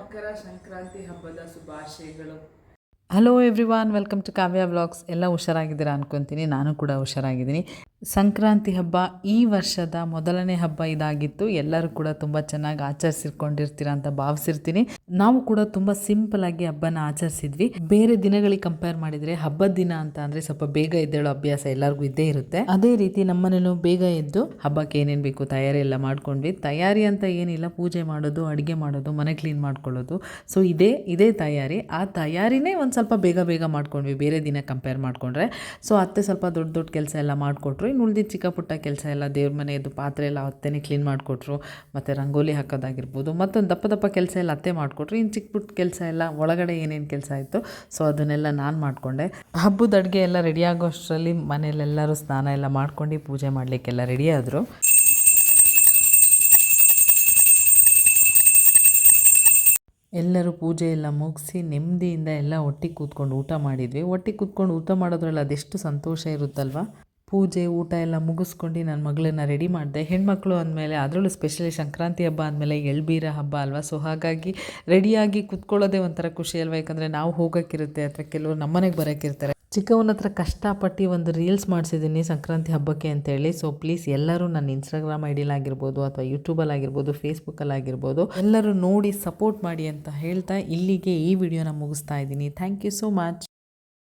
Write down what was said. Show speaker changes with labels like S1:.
S1: ಮಕರ ಸಂಕ್ರಾಂತಿ ಹಬ್ಬದ ಶುಭಾಶಯಗಳು.
S2: Hello everyone, welcome to Kavya vlogs. ಎಲ್ಲ ಹುಷಾರಾಗಿದ್ದೀರಾ ಅನ್ಕೊತೀನಿ. ನಾನು ಕೂಡ ಹುಷಾರಾಗಿದ್ದೀನಿ. ಸಂಕ್ರಾಂತಿ ಹಬ್ಬ ಈ ವರ್ಷದ ಮೊದಲನೇ ಹಬ್ಬ ಇದಾಗಿತ್ತು. ಎಲ್ಲರೂ ಕೂಡ ತುಂಬ ಚೆನ್ನಾಗಿ ಆಚರಿಸಿಕೊಂಡಿರ್ತೀರ ಅಂತ ಭಾವಿಸಿರ್ತೀನಿ. ನಾವು ಕೂಡ ತುಂಬ ಸಿಂಪಲ್ ಆಗಿ ಹಬ್ಬನ ಆಚರಿಸಿದ್ವಿ. ಬೇರೆ ದಿನಗಳಿಗೆ ಕಂಪೇರ್ ಮಾಡಿದರೆ ಹಬ್ಬದ ದಿನ ಅಂತ ಅಂದರೆ ಸ್ವಲ್ಪ ಬೇಗ ಎದ್ದೇಳೋ ಅಭ್ಯಾಸ ಎಲ್ಲರಿಗೂ ಇದ್ದೇ ಇರುತ್ತೆ. ಅದೇ ರೀತಿ ನಮ್ಮನೇಲೂ ಬೇಗ ಎದ್ದು ಹಬ್ಬಕ್ಕೆ ಏನೇನು ಬೇಕು ತಯಾರಿ ಎಲ್ಲ ಮಾಡ್ಕೊಂಡ್ವಿ. ತಯಾರಿ ಅಂತ ಏನಿಲ್ಲ, ಪೂಜೆ ಮಾಡೋದು, ಅಡುಗೆ ಮಾಡೋದು, ಮನೆ ಕ್ಲೀನ್ ಮಾಡ್ಕೊಳ್ಳೋದು. ಸೊ ಇದೇ ತಯಾರಿ. ಆ ತಯಾರಿನೇ ಒಂದು ಸ್ವಲ್ಪ ಬೇಗ ಮಾಡ್ಕೊಂಡ್ವಿ ಬೇರೆ ದಿನ ಕಂಪೇರ್ ಮಾಡಿಕೊಂಡ್ರೆ. ಸೊ ಅತ್ತೆ ಸ್ವಲ್ಪ ದೊಡ್ಡ ಕೆಲಸ ಎಲ್ಲ ಮಾಡಿಕೊಟ್ರು. ಇನ್ನು ಉಳಿದಿದ್ದ ಚಿಕ್ಕ ಪುಟ್ಟ ಕೆಲಸ ಎಲ್ಲ, ದೇವ್ರ ಮನೆಯದು ಪಾತ್ರೆ ಎಲ್ಲ ಅತ್ತೆನೇ ಕ್ಲೀನ್ ಮಾಡಿಕೊಟ್ರು. ಮತ್ತು ರಂಗೋಲಿ ಹಾಕೋದಾಗಿರ್ಬೋದು, ಮತ್ತೊಂದು ದಪ್ಪ ಕೆಲಸ ಎಲ್ಲ ಅತ್ತೆ ಮಾಡಿಕೊಟ್ರು. ಇನ್ನು ಚಿಕ್ಕ ಪುಟ್ಟ ಕೆಲಸ ಎಲ್ಲ ಒಳಗಡೆ ಏನೇನು ಕೆಲಸ ಇತ್ತು ಸೊ ಅದನ್ನೆಲ್ಲ ನಾನು ಮಾಡಿಕೊಂಡೆ. ಹಬ್ಬದ ಅಡುಗೆ ಎಲ್ಲ ರೆಡಿ ಆಗೋಷ್ಟರಲ್ಲಿ ಮನೆಯಲ್ಲೆಲ್ಲರೂ ಸ್ನಾನ ಎಲ್ಲ ಮಾಡ್ಕೊಂಡು ಪೂಜೆ ಮಾಡಲಿಕ್ಕೆಲ್ಲ ರೆಡಿ ಆದರು. ಎಲ್ಲರೂ ಪೂಜೆ ಎಲ್ಲ ಮುಗಿಸಿ ನೆಮ್ಮದಿಯಿಂದ ಎಲ್ಲ ಒಟ್ಟಿಗೆ ಕೂತ್ಕೊಂಡು ಊಟ ಮಾಡಿದ್ವಿ. ಒಟ್ಟಿಗೆ ಕೂತ್ಕೊಂಡು ಊಟ ಮಾಡೋದ್ರಲ್ಲಿ ಅದೆಷ್ಟು ಸಂತೋಷ ಇರುತ್ತಲ್ವ. ಪೂಜೆ ಊಟ ಎಲ್ಲ ಮುಗಿಸ್ಕೊಂಡು ನನ್ನ ಮಗಳನ್ನ ರೆಡಿ ಮಾಡಿದೆ. ಹೆಣ್ಮಕ್ಳು ಅಂದಮೇಲೆ ಅದರಲ್ಲೂ ಸ್ಪೆಷಲಿ ಸಂಕ್ರಾಂತಿ ಹಬ್ಬ ಅಂದಮೇಲೆ ಎಳ್ಬೀರ ಹಬ್ಬ ಅಲ್ವಾ. ಸೊ ಹಾಗಾಗಿ ರೆಡಿಯಾಗಿ ಕೂತ್ಕೊಳ್ಳೋದೇ ಒಂಥರ ಖುಷಿ ಅಲ್ವಾ. ಯಾಕಂದರೆ ನಾವು ಹೋಗೋಕ್ಕಿರುತ್ತೆ ಅಥವಾ ಕೆಲವರು ನಮ್ಮನೆಗೆ ಬರೋಕ್ಕಿರ್ತಾರೆ. ಚಿಕ್ಕವನ ಹತ್ರ ಕಷ್ಟಪಟ್ಟು ಒಂದು ರೀಲ್ಸ್ ಮಾಡಿಸಿದ್ದೀನಿ ಸಂಕ್ರಾಂತಿ ಹಬ್ಬಕ್ಕೆ ಅಂತೇಳಿ. ಸೊ ಪ್ಲೀಸ್ ಎಲ್ಲರೂ ನನ್ನ ಇನ್ಸ್ಟಾಗ್ರಾಮ್ ಐಡಿಲಾಗಿರ್ಬೋದು ಅಥವಾ ಯೂಟ್ಯೂಬಲ್ಲಾಗಿರ್ಬೋದು, ಫೇಸ್ಬುಕ್ಕಲ್ಲಾಗಿರ್ಬೋದು, ಎಲ್ಲರೂ ನೋಡಿ ಸಪೋರ್ಟ್ ಮಾಡಿ ಅಂತ ಹೇಳ್ತಾ ಇಲ್ಲಿಗೆ ಈ ವಿಡಿಯೋನ ಮುಗಿಸ್ತಾ ಇದ್ದೀನಿ. Thank you so much.